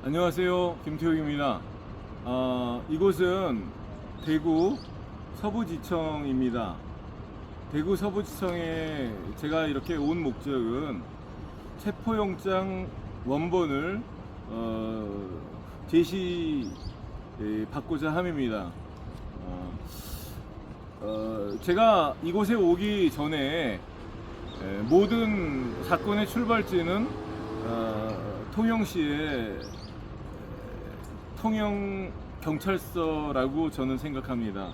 안녕하세요, 김태욱입니다. 이곳은 대구 서부지청입니다. 대구 서부지청에 제가 이렇게 온 목적은 체포영장 원본을 제시받고자 함입니다. 제가 이곳에 오기 전에 모든 사건의 출발지는 통영시의 통영경찰서라고 저는 생각합니다.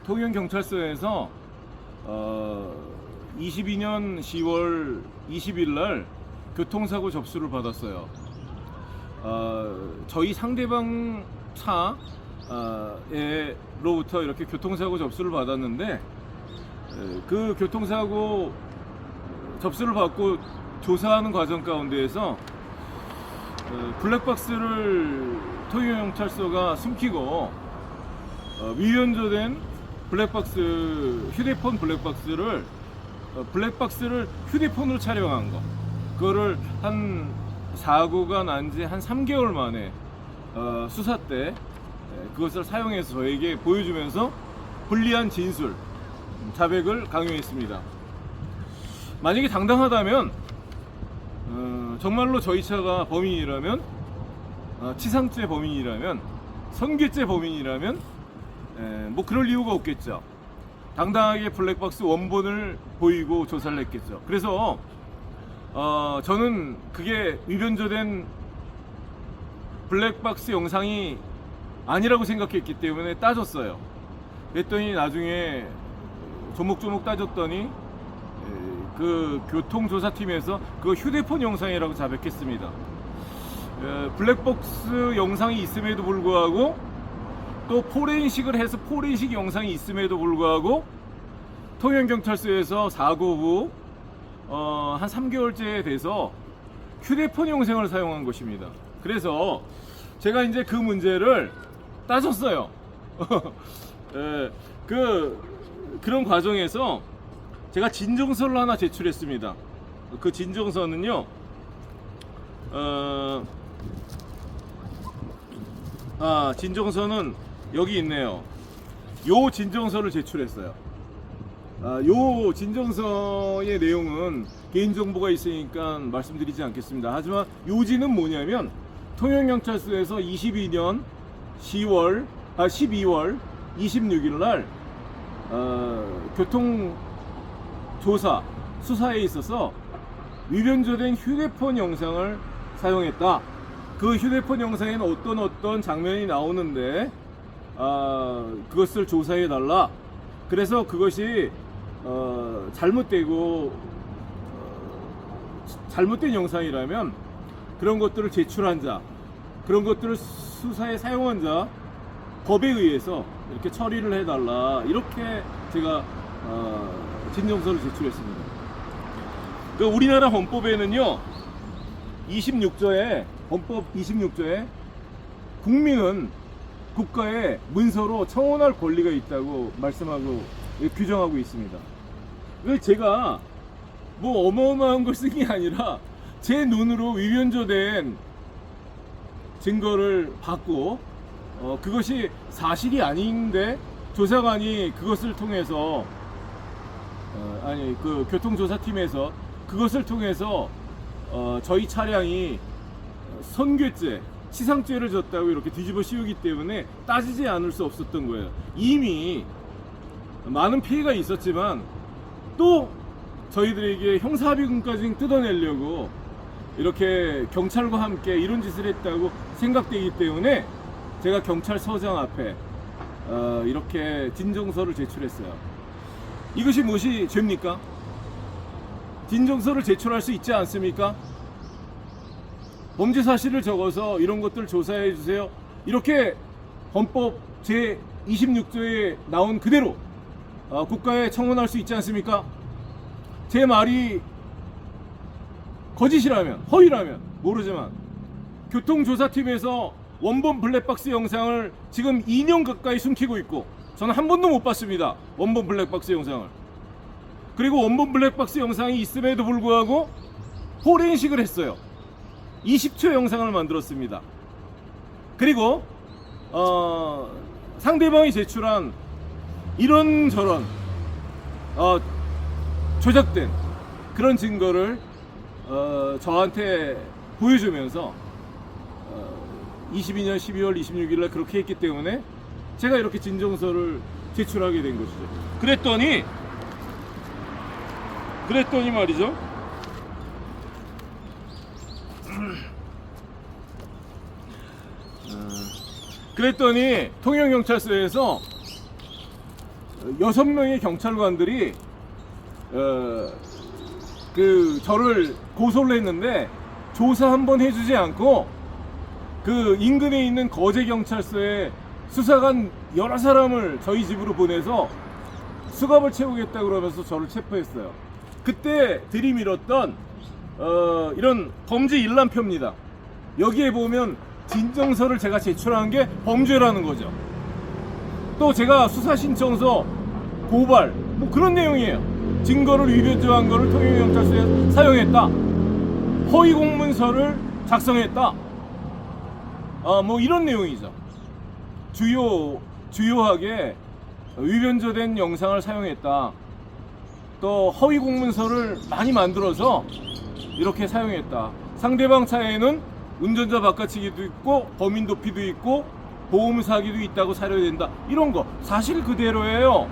통영경찰서에서 22년 10월 20일 날 교통사고 접수를 받았어요. 저희 상대방 차로부터 이렇게 교통사고 접수를 받았는데, 그 교통사고 접수를 받고 조사하는 과정 가운데에서 블랙박스를 통영경찰서가 숨기고 위변조된 블랙박스, 휴대폰 블랙박스를 휴대폰으로 촬영한 거, 그거를 한 사고가 난 지 한 3개월 만에 수사 때 그것을 사용해서 저에게 보여주면서 불리한 진술, 자백을 강요했습니다. 만약에 당당하다면 정말로 저희 차가 범인이라면, 치상죄 범인이라면, 선괴죄 범인이라면 뭐 그럴 이유가 없겠죠. 당당하게 블랙박스 원본을 보이고 조사를 했겠죠. 그래서 저는 그게 위변조된 블랙박스 영상이 아니라고 생각했기 때문에 따졌어요. 그랬더니 나중에 조목조목 따졌더니 그 교통조사팀에서 그 휴대폰 영상이라고 자백했습니다. 블랙박스 영상이 있음에도 불구하고, 또 포렌식을 해서 포렌식 영상이 있음에도 불구하고 통영경찰서에서 사고 후 한 3개월째 돼서 휴대폰 영상을 사용한 것입니다. 그래서 제가 이제 그 문제를 따졌어요. 그런 과정에서 제가 진정서를 하나 제출했습니다. 그 진정서는요, 진정서는 여기 있네요. 요 진정서를 제출했어요. 요 진정서의 내용은 개인정보가 있으니까 말씀드리지 않겠습니다. 하지만 요지는 뭐냐면, 통영경찰서에서 22년 12월 26일 날 교통조사 수사에 있어서 위변조된 휴대폰 영상을 사용했다. 그 휴대폰 영상에는 어떤 장면이 나오는데 그것을 조사해 달라. 그래서 그것이 잘못된 영상이라면 그런 것들을 제출한 자, 그런 것들을 수사에 사용한 자, 법에 의해서 이렇게 처리를 해달라, 이렇게 제가 진정서를 제출했습니다. 그 우리나라 헌법에는요, 26조에, 헌법 26조에 국민은 국가의 문서로 청원할 권리가 있다고 말씀하고 규정하고 있습니다. 제가 뭐 어마어마한 걸 쓴 게 아니라 제 눈으로 위변조된 증거를 받고 그것이 사실이 아닌데 조사관이 그것을 통해서 그 교통조사팀에서 그것을 통해서 저희 차량이 선괴죄, 치상죄를 졌다고 이렇게 뒤집어 씌우기 때문에 따지지 않을 수 없었던 거예요. 이미 많은 피해가 있었지만 또 저희들에게 형사합의금까지 뜯어내려고 이렇게 경찰과 함께 이런 짓을 했다고 생각되기 때문에 제가 경찰서장 앞에 이렇게 진정서를 제출했어요. 이것이 무엇이 죄입니까? 진정서를 제출할 수 있지 않습니까? 범죄 사실을 적어서 이런 것들 조사해 주세요, 이렇게 헌법 제 26조에 나온 그대로 국가에 청원할 수 있지 않습니까? 제 말이 거짓이라면, 허위라면 모르지만 교통조사팀에서 원본 블랙박스 영상을 지금 2년 가까이 숨기고 있고, 저는 한 번도 못 봤습니다, 원본 블랙박스 영상을. 그리고 원본 블랙박스 영상이 있음에도 불구하고 포렌식을 했어요. 20초 영상을 만들었습니다. 그리고 상대방이 제출한 이런저런 조작된 그런 증거를 저한테 보여주면서 22년 12월 26일 날 그렇게 했기 때문에 제가 이렇게 진정서를 제출하게 된 것이죠. 그랬더니 말이죠. 그랬더니 통영경찰서에서 6명의 경찰관들이 저를 고소를 했는데 조사 한번 해주지 않고 그 인근에 있는 거제경찰서에 수사관 여러 사람을 저희 집으로 보내서 수갑을 채우겠다 그러면서 저를 체포했어요. 그때 들이밀었던 이런 범죄 일람표입니다. 여기에 보면 진정서를 제가 제출한 게 범죄라는 거죠. 또 제가 수사신청서, 고발 뭐 그런 내용이에요. 증거를 위변조한 거를 통영경찰서에 사용했다, 허위 공문서를 작성했다, 뭐 이런 내용이죠. 주요하게 위변조된 영상을 사용했다, 또 허위 공문서를 많이 만들어서 이렇게 사용했다, 상대방 차에는 운전자 바꿔치기도 있고 범인 도피도 있고 보험 사기도 있다고 사료된다, 이런 거 사실 그대로예요.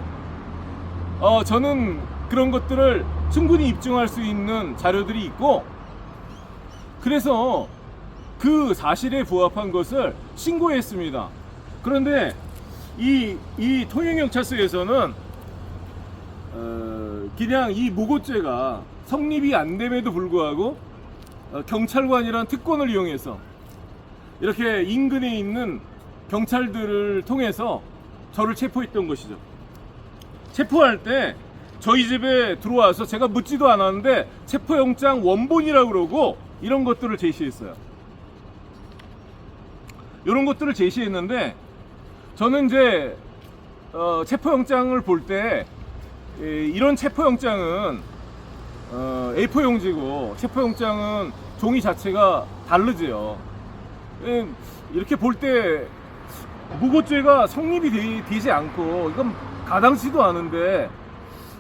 저는 그런 것들을 충분히 입증할 수 있는 자료들이 있고, 그래서 그 사실에 부합한 것을 신고했습니다. 그런데 이 통영경찰서에서는 그냥 이 무고죄가 성립이 안 됨에도 불구하고 경찰관이란 특권을 이용해서 이렇게 인근에 있는 경찰들을 통해서 저를 체포했던 것이죠. 체포할 때 저희 집에 들어와서 제가 묻지도 않았는데 체포영장 원본이라고 그러고 이런 것들을 제시했어요. 이런 것들을 제시했는데 저는 이제 체포영장을 볼 때 이런 체포영장은 A4 용지고 체포영장은 종이 자체가 다르지요. 이렇게 볼 때 무고죄가 성립이 되지 않고 이건 가당치도 않은데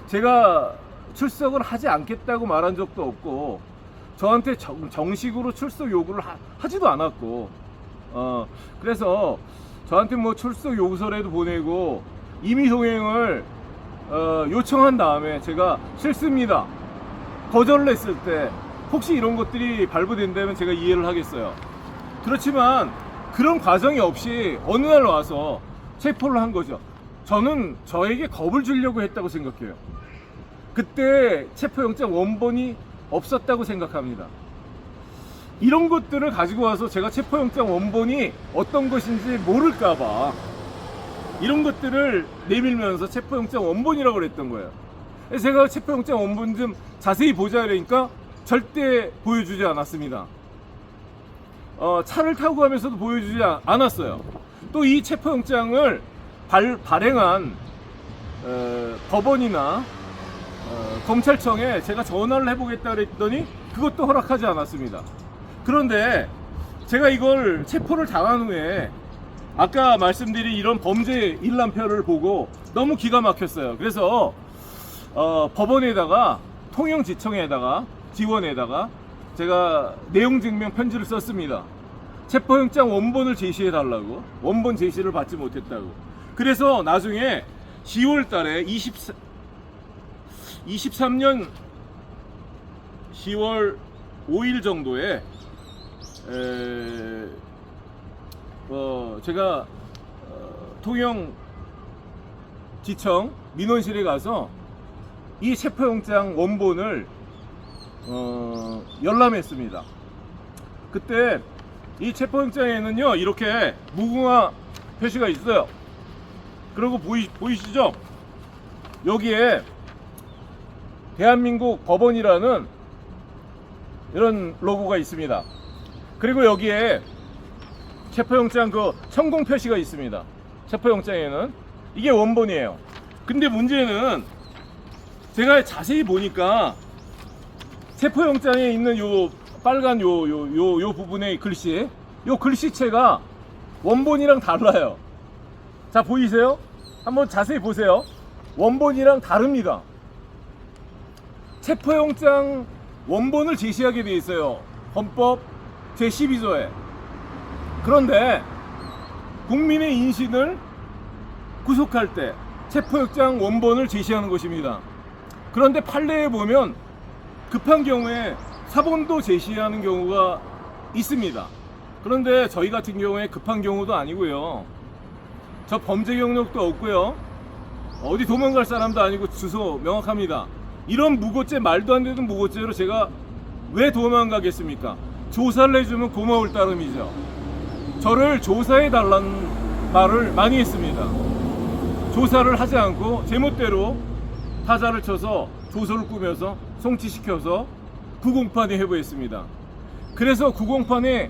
제가 출석을 하지 않겠다고 말한 적도 없고 저한테 정식으로 출석 요구를 하지도 않았고 그래서 저한테 뭐 출석 요구서라도 보내고 임의 동행을 요청한 다음에 제가 싫습니다 거절을 했을 때 혹시 이런 것들이 발부된다면 제가 이해를 하겠어요. 그렇지만 그런 과정이 없이 어느 날 와서 체포를 한 거죠. 저는 저에게 겁을 주려고 했다고 생각해요. 그때 체포영장 원본이 없었다고 생각합니다. 이런 것들을 가지고 와서 제가 체포영장 원본이 어떤 것인지 모를까봐 이런 것들을 내밀면서 체포영장 원본이라고 그랬던 거예요. 제가 체포영장 원본 좀 자세히 보자 그러니까 절대 보여주지 않았습니다. 차를 타고 가면서도 보여주지 않았어요. 또 이 체포영장을 발행한 법원이나 검찰청에 제가 전화를 해보겠다 그랬더니 그것도 허락하지 않았습니다. 그런데 제가 이걸 체포를 당한 후에 아까 말씀드린 이런 범죄 일람표를 보고 너무 기가 막혔어요. 그래서 법원에다가 통영지청에다가 지원에다가 제가 내용 증명 편지를 썼습니다. 체포영장 원본을 제시해 달라고. 원본 제시를 받지 못했다고. 그래서 나중에 10월 달에 23년 10월 5일 정도에 제가 통영지청 민원실에 가서 이 체포영장 원본을 열람했습니다. 그때 이 체포영장에는요 이렇게 무궁화 표시가 있어요. 그리고 보이시죠? 여기에 대한민국 법원이라는 이런 로고가 있습니다. 그리고 여기에 체포영장 그 성공 표시가 있습니다. 체포영장에는 이게 원본이에요. 근데 문제는 제가 자세히 보니까 체포영장에 있는 요 빨간 요 부분의 글씨, 요 글씨체가 원본이랑 달라요. 자, 보이세요? 한번 자세히 보세요. 원본이랑 다릅니다. 체포영장 원본을 제시하게 돼 있어요. 헌법 제12조에. 그런데 국민의 인신을 구속할 때 체포영장 원본을 제시하는 것입니다. 그런데 판례에 보면 급한 경우에 사본도 제시하는 경우가 있습니다. 그런데 저희 같은 경우에 급한 경우도 아니고요. 저 범죄 경력도 없고요. 어디 도망갈 사람도 아니고 주소 명확합니다. 이런 무고죄, 말도 안 되는 무고죄로 제가 왜 도망가겠습니까? 조사를 해주면 고마울 따름이죠. 저를 조사해 달라는 말을 많이 했습니다. 조사를 하지 않고 제멋대로 타자를 쳐서 조서를 꾸며서 송치시켜서 구공판에 회부했습니다. 그래서 구공판에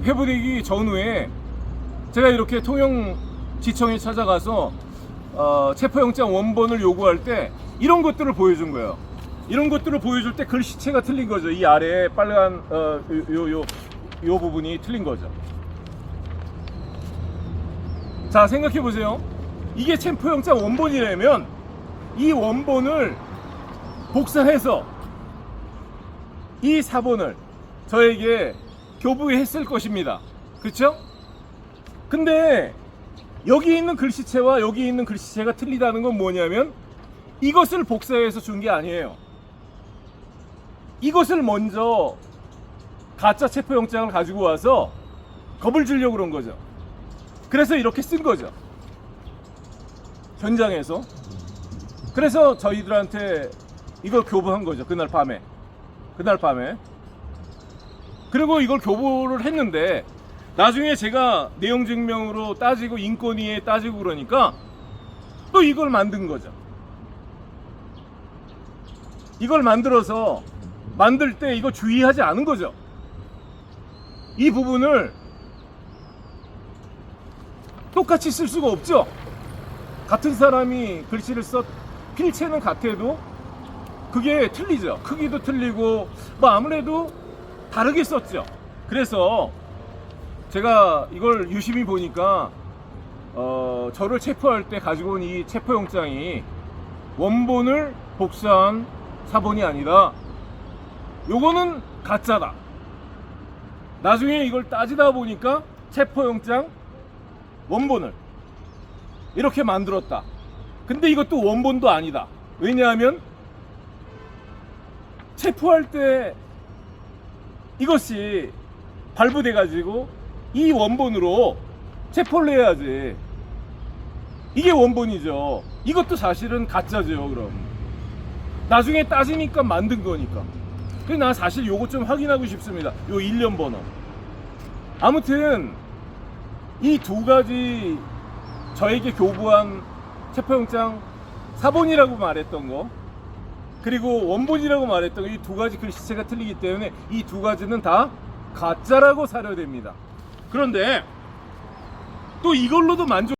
회부되기 전후에 제가 이렇게 통영지청에 찾아가서 체포영장 원본을 요구할 때 이런 것들을 보여준 거예요. 이런 것들을 보여줄 때 글씨체가 틀린 거죠. 이 아래에 빨간 요 부분이 틀린 거죠. 자, 생각해 보세요. 이게 체포영장 원본이라면 이 원본을 복사해서 이 사본을 저에게 교부했을 것입니다. 그렇죠? 근데 여기 있는 글씨체와 여기 있는 글씨체가 틀리다는 건 뭐냐면 이것을 복사해서 준 게 아니에요. 이것을 먼저 가짜 체포영장을 가지고 와서 겁을 주려고 그런 거죠. 그래서 이렇게 쓴 거죠. 현장에서. 그래서 저희들한테 이걸 교부한 거죠. 그날 밤에. 그리고 이걸 교부를 했는데 나중에 제가 내용 증명으로 따지고 인권위에 따지고 그러니까 또 이걸 만든 거죠. 이걸 만들어서 만들 때 이거 주의하지 않은 거죠. 이 부분을 똑같이 쓸 수가 없죠. 같은 사람이 글씨를 필체는 같아도 그게 틀리죠. 크기도 틀리고 뭐 아무래도 다르게 썼죠. 그래서 제가 이걸 유심히 보니까 저를 체포할 때 가지고 온 이 체포영장이 원본을 복사한 사본이 아니다. 요거는 가짜다. 나중에 이걸 따지다 보니까 체포영장 원본을 이렇게 만들었다. 근데 이것도 원본도 아니다. 왜냐하면 체포할 때 이것이 발부돼 가지고 이 원본으로 체포를 해야지. 이게 원본이죠. 이것도 사실은 가짜죠. 그럼 나중에 따지니까 만든 거니까. 그래서 난 사실 요거 좀 확인하고 싶습니다. 요 일련 번호. 아무튼 이 두 가지 저에게 교부한 체포영장 사본이라고 말했던 거, 그리고 원본이라고 말했던 거, 이 두 가지 글씨체가 틀리기 때문에 이 두 가지는 다 가짜라고 사료됩니다. 그런데 또 이걸로도 만족